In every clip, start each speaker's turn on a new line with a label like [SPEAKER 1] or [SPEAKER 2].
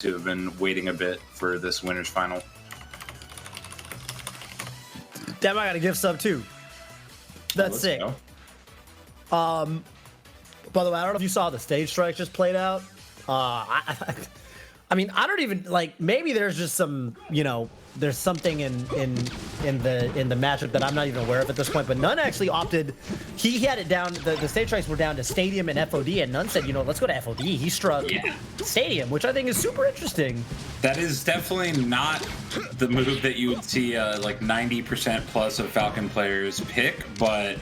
[SPEAKER 1] who have been waiting a bit for this winners final.
[SPEAKER 2] Damn, I got a gift sub too. That's sick. By the way, I don't know if you saw the stage strike just played out. I mean, I don't even like. Maybe there's just some, there's something in the matchup that I'm not even aware of at this point. But n0ne actually opted. He had it down. The stage strikes were down to Stadium and FOD, and n0ne said, let's go to FOD. He struck Stadium, which I think is super interesting.
[SPEAKER 1] That is definitely not the move that you would see like 90% plus of Falcon players pick, but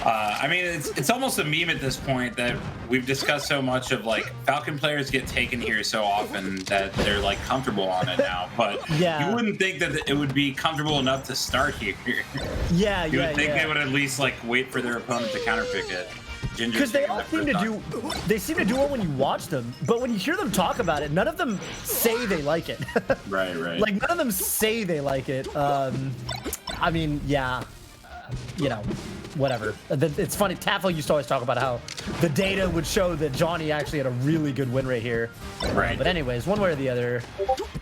[SPEAKER 1] I mean, it's almost a meme at this point that we've discussed so much of, like, Falcon players get taken here so often that they're like comfortable on it now, but you wouldn't think that it would be comfortable enough to start here. You would think they would at least like wait for their opponent to counterpick it.
[SPEAKER 2] Because they all seem to do, it when you watch them, but when you hear them talk about it, none of them say they like it.
[SPEAKER 1] Right.
[SPEAKER 2] Like, none of them say they like it. I mean, whatever. It's funny. Taffel used to always talk about how the data would show that Johnny actually had a really good win rate here.
[SPEAKER 1] Right.
[SPEAKER 2] But anyways, one way or the other.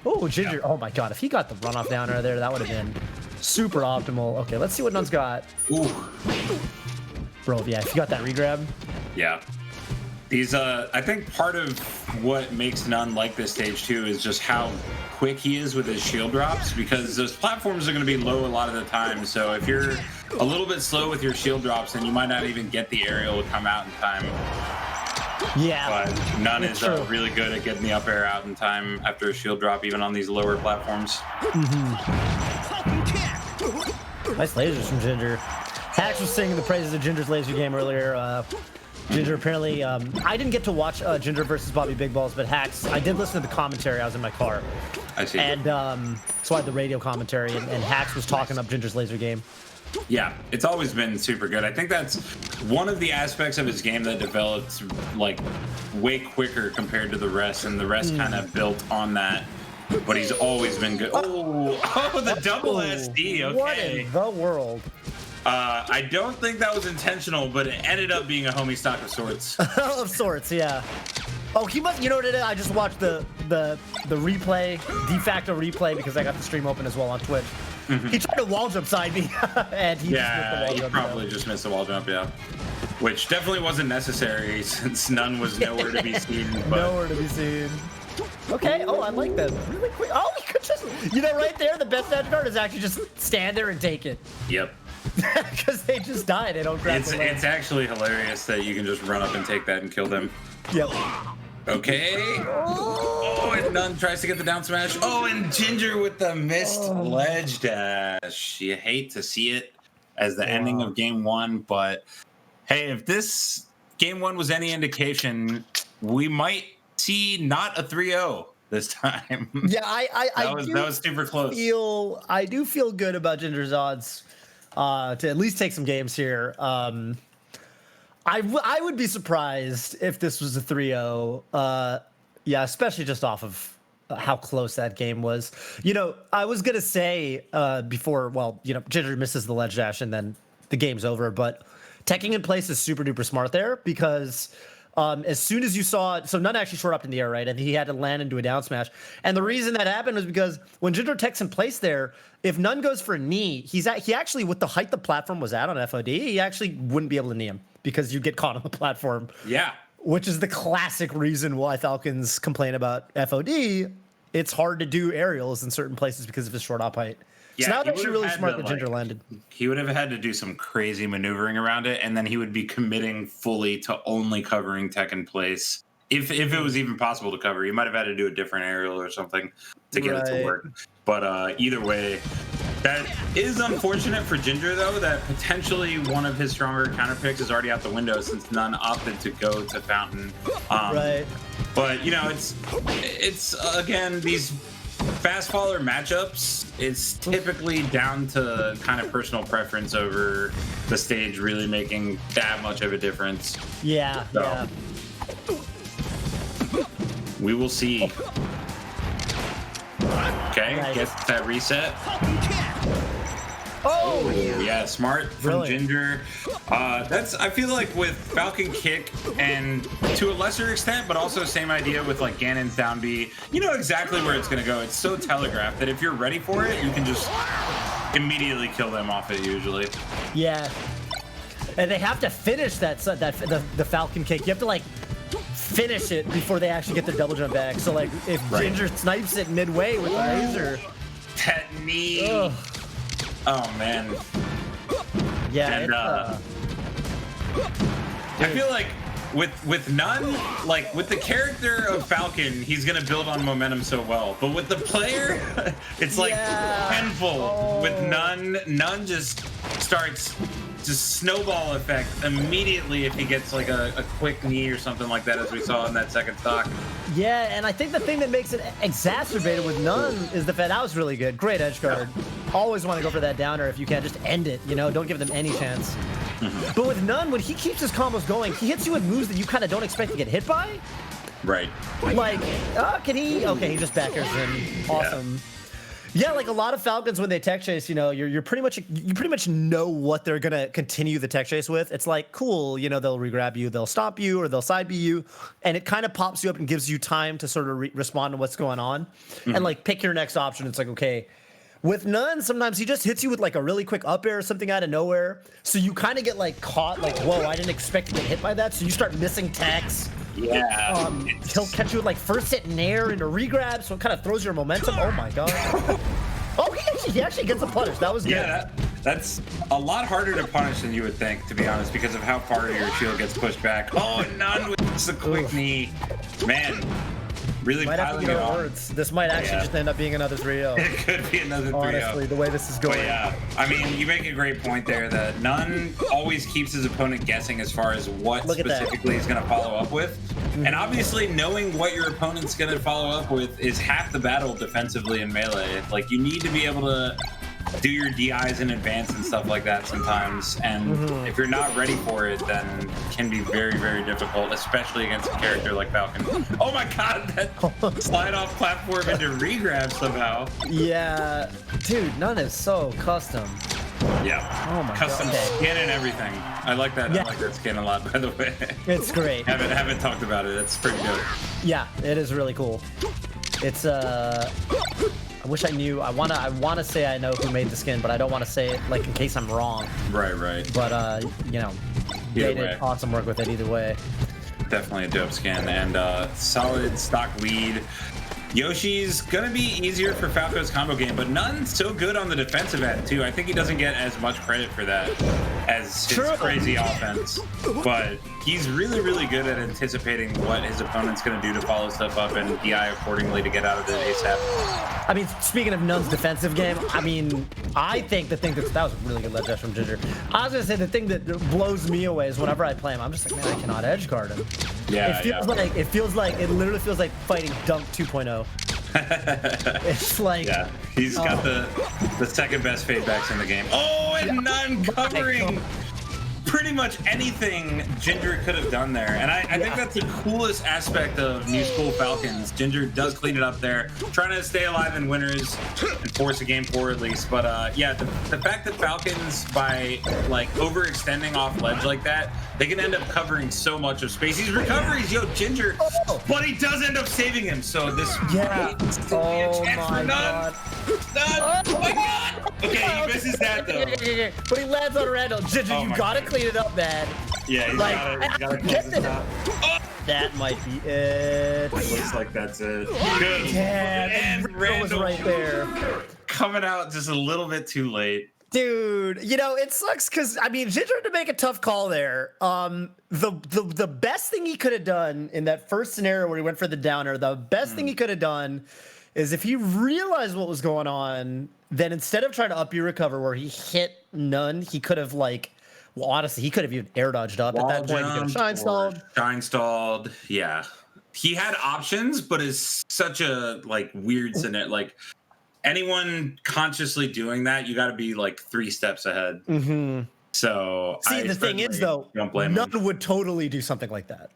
[SPEAKER 2] Oh, Ginger. Yeah. Oh my God. If he got the runoff down right there, that would have been super optimal. Okay, let's see what n0ne's got.
[SPEAKER 1] Ooh.
[SPEAKER 2] Bro, yeah, if you got that regrab.
[SPEAKER 1] Yeah. These, I think part of what makes n0ne like this stage too is just how quick he is with his shield drops, because those platforms are going to be low a lot of the time. So if you're a little bit slow with your shield drops, then you might not even get the aerial to come out in time.
[SPEAKER 2] Yeah.
[SPEAKER 1] But n0ne is really good at getting the up air out in time after a shield drop, even on these lower platforms.
[SPEAKER 2] Nice lasers from Ginger. Hax was singing the praises of Ginger's laser game earlier. Ginger apparently, I didn't get to watch Ginger versus Bobby Big Balls, but Hax, I did listen to the commentary. I was in my car.
[SPEAKER 1] I see.
[SPEAKER 2] And so I had the radio commentary, and Hax was talking up Ginger's laser game.
[SPEAKER 1] Yeah, it's always been super good. I think that's one of the aspects of his game that developed like way quicker compared to the rest, and the rest kind of built on that. But he's always been good. Oh, the double SD. Okay.
[SPEAKER 2] What in the world?
[SPEAKER 1] I don't think that was intentional, but it ended up being a homie stock of sorts.
[SPEAKER 2] Of sorts, yeah. Oh, he must. You know what it is? I just watched the replay, de facto replay, because I got the stream open as well on Twitch. He tried to wall jump side me, and he just missed the wall jump.
[SPEAKER 1] Probably just missed the wall jump, which definitely wasn't necessary since n0ne was nowhere to be seen. But...
[SPEAKER 2] Nowhere to be seen. Okay. Oh, I like that. Really quick. Oh, he could just. Right there, the best edge guard is actually just stand there and take it.
[SPEAKER 1] Yep.
[SPEAKER 2] Because they just die. They don't grab the leg.
[SPEAKER 1] It's actually hilarious that you can just run up and take that and kill them.
[SPEAKER 2] Yep.
[SPEAKER 1] Okay. Oh, and n0ne tries to get the down smash. Oh, and Ginger with the missed ledge dash. You hate to see it as the ending of game one, but hey, if this game one was any indication, we might see not a 3-0 this time.
[SPEAKER 2] Yeah,
[SPEAKER 1] that was super close.
[SPEAKER 2] I do feel good about Ginger's odds to at least take some games here. I would be surprised if this was a 3-0. Yeah, especially just off of how close that game was. I was gonna say before, Ginger misses the ledge dash and then the game's over, but teching in place is super duper smart there, because as soon as you saw it, so n0ne actually short up in the air, right? And he had to land into a down smash. And the reason that happened was because when Ginger techs in place there, if n0ne goes for a knee, he actually, with the height the platform was at on FOD, he actually wouldn't be able to knee him because you get caught on the platform.
[SPEAKER 1] Yeah.
[SPEAKER 2] Which is the classic reason why Falcons complain about FOD. It's hard to do aerials in certain places because of his short op height.
[SPEAKER 1] Yeah,
[SPEAKER 2] so now that's actually really smart that Ginger landed.
[SPEAKER 1] He would have had to do some crazy maneuvering around it, and then he would be committing fully to only covering tech in place. If it was even possible to cover, he might have had to do a different aerial or something to get it to work. But either way, that is unfortunate for Ginger, though, that potentially one of his stronger counter picks is already out the window since n0ne opted to go to Fountain.
[SPEAKER 2] Right.
[SPEAKER 1] But, it's again, these fast faller matchups, it's typically down to kind of personal preference over the stage really making that much of a difference.
[SPEAKER 2] Yeah,
[SPEAKER 1] so, we will see. Okay,
[SPEAKER 2] nice.
[SPEAKER 1] Gets that reset.
[SPEAKER 2] Oh,
[SPEAKER 1] yeah, smart from
[SPEAKER 2] Brilliant.
[SPEAKER 1] Ginger. I feel like with Falcon kick, and to a lesser extent, but also same idea with like Ganon's down B, you know exactly where it's going to go. It's so telegraphed that if you're ready for it, you can just immediately kill them off it usually.
[SPEAKER 2] Yeah. And they have to finish the Falcon kick. You have to like finish it before they actually get their double jump back. So like if Ginger snipes it midway with the laser.
[SPEAKER 1] That knee.
[SPEAKER 2] Ugh.
[SPEAKER 1] Oh man.
[SPEAKER 2] Yeah.
[SPEAKER 1] And I feel like with n0ne, like with the character of Falcon, he's gonna build on momentum so well. But with the player, it's like tenfold. With n0ne just starts just snowball effect immediately if he gets like a quick knee or something like that, as we saw in that second stock.
[SPEAKER 2] Yeah, and I think the thing that makes it exacerbated with n0ne is the fact that was really good. Great edge guard. Always want to go for that downer if you can. Just end it, you know? Don't give them any chance. But with n0ne, when he keeps his combos going, he hits you with moves that you kind of don't expect to get hit by.
[SPEAKER 1] Right.
[SPEAKER 2] Like, can he? Okay, he just back airs in. Awesome. Yeah, like a lot of Falcons when they tech chase, you know, you pretty much know what they're gonna continue the tech chase with. It's like, cool, you know, they'll regrab you, they'll stop you, or they'll side B you, and it kind of pops you up and gives you time to sort of respond to what's going on, and like pick your next option. It's like, okay. With n0ne, sometimes he just hits you with like a really quick up air or something out of nowhere, so you kind of get like caught, like, whoa, I didn't expect to get hit by that, so you start missing techs.
[SPEAKER 1] Yeah.
[SPEAKER 2] He'll catch you with like first hit nair into regrab, so it kind of throws your momentum. Oh my god. Oh, he actually gets a punish. That was good.
[SPEAKER 1] Yeah, that's a lot harder to punish than you would think, to be honest, because of how far your shield gets pushed back. Oh, n0ne with the quick knee. Man, really piling it on.
[SPEAKER 2] Words. This might actually just end up being another 3-0.
[SPEAKER 1] It could be another 3-0.
[SPEAKER 2] Honestly, the way this is going.
[SPEAKER 1] But yeah, I mean, you make a great point there that n0ne always keeps his opponent guessing as far as what specifically he's going to follow up with. And obviously, knowing what your opponent's going to follow up with is half the battle defensively in Melee. Like, you need to be able to do your DIs in advance and stuff like that sometimes. And if you're not ready for it, then it can be very, very difficult, especially against a character like Falcon. Oh my god, that slide off platform into regrab somehow.
[SPEAKER 2] Yeah, dude, n0ne is so custom.
[SPEAKER 1] Yeah.
[SPEAKER 2] Oh my
[SPEAKER 1] Custom
[SPEAKER 2] god.
[SPEAKER 1] skin and everything. I like that.
[SPEAKER 2] Yeah.
[SPEAKER 1] I like that skin a lot, by the way.
[SPEAKER 2] It's great.
[SPEAKER 1] haven't talked about it. It's pretty good.
[SPEAKER 2] Yeah, it is really cool. It's I wish I knew. I wanna say I know who made the skin, but I don't want to say it like in case I'm wrong.
[SPEAKER 1] Right.
[SPEAKER 2] But you know, they did awesome work with it either way.
[SPEAKER 1] Definitely a dope skin and solid stock lead. Yoshi's gonna be easier for Falco's combo game, but n0ne's so good on the defensive end too. I think he doesn't get as much credit for that as his crazy offense, but he's really, really good at anticipating what his opponent's gonna do to follow stuff up and DI accordingly to get out of it ASAP.
[SPEAKER 2] I mean, speaking of n0ne's defensive game, I mean, I think the thing that was a really good ledge dash from Ginger. I was gonna say the thing that blows me away is whenever I play him, I'm just like, man, I cannot edge guard him.
[SPEAKER 1] Yeah,
[SPEAKER 2] it literally feels like fighting Dunk 2.0. It's like,
[SPEAKER 1] yeah, he's got the second best fade backs in the game. Oh, and n0ne covering pretty much anything Ginger could have done there. And I think that's the coolest aspect of New School Falcons. Ginger does clean it up there, trying to stay alive in winners and force a game 4 at least. But yeah, the fact that Falcons, by like overextending off ledge like that, they can end up covering so much of space. He's recoveries, yo, Ginger, but he does end up saving him. So this
[SPEAKER 2] oh my god.
[SPEAKER 1] Oh my god. Okay, he misses that though.
[SPEAKER 2] But he lands on Randall. Ginger, you gotta clean it up, man.
[SPEAKER 1] Yeah, he's gotta close this out.
[SPEAKER 2] That might be it.
[SPEAKER 1] It looks like that's it. Good.
[SPEAKER 2] And Randall was right there.
[SPEAKER 1] Coming out just a little bit too late.
[SPEAKER 2] Dude, you know, it sucks because, I mean, Ginger had to make a tough call there. The best thing he could have done in that first scenario where he went for the downer, the best thing he could have done is if he realized what was going on, then instead of trying to up your recover where he hit n0ne, he could have, like, well, honestly, he could have even air dodged up at that point. He could have shine stalled.
[SPEAKER 1] Shine stalled, yeah. He had options, but it's such a, like, weird scenario. Like, anyone consciously doing that, you got to be like 3 steps ahead. So
[SPEAKER 2] see, the thing is, though, n0ne would totally do something like that.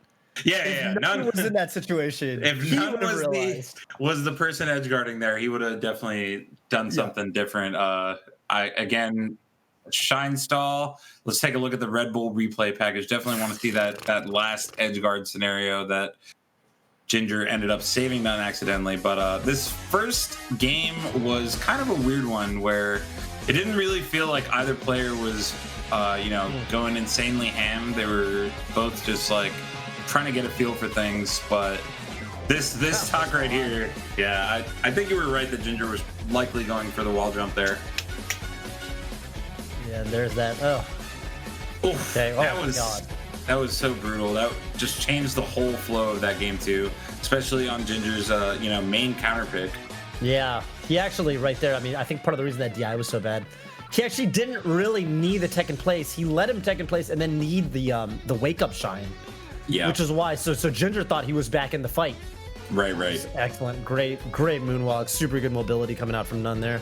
[SPEAKER 1] Yeah,
[SPEAKER 2] if n0ne was in that situation.
[SPEAKER 1] If n0ne was the person edge guarding there, he would have definitely done something different. Again, Shine Stall. Let's take a look at the Red Bull replay package. Definitely want to see that last edge guard scenario that Ginger ended up saving none accidentally. But this first game was kind of a weird one where it didn't really feel like either player was, going insanely ham. They were both just like trying to get a feel for things. But this talk right here, yeah, I think you were right that Ginger was likely going for the wall jump there.
[SPEAKER 2] Yeah, there's that. Oh.
[SPEAKER 1] Oof,
[SPEAKER 2] okay. Oh,
[SPEAKER 1] that was so brutal. That just changed the whole flow of that game too, especially on Ginger's main counter pick.
[SPEAKER 2] Yeah, he actually right there. I mean, I think part of the reason that DI was so bad, he actually didn't really need the tech in place. He let him tech in place and then need the wake up shine.
[SPEAKER 1] Yeah,
[SPEAKER 2] which is why. So Ginger thought he was back in the fight.
[SPEAKER 1] Right.
[SPEAKER 2] Excellent, great moonwalk, super good mobility coming out from n0ne there.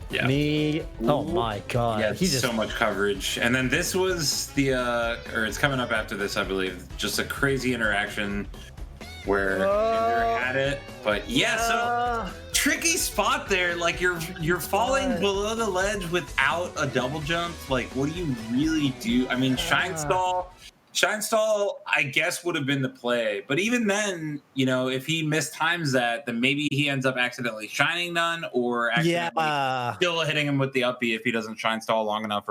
[SPEAKER 1] Yeah.
[SPEAKER 2] Oh my god.
[SPEAKER 1] Yeah, he just so much coverage. And then this was it's coming up after this, I believe. Just a crazy interaction where Ginger had it. But yeah, so tricky spot there. Like you're falling below the ledge without a double jump. Like, what do you really do? I mean, Shine Stall, I guess, would have been the play. But even then, if he mistimes that, then maybe he ends up accidentally shining n0ne or accidentally still hitting him with the up B if he doesn't Shine Stall long enough.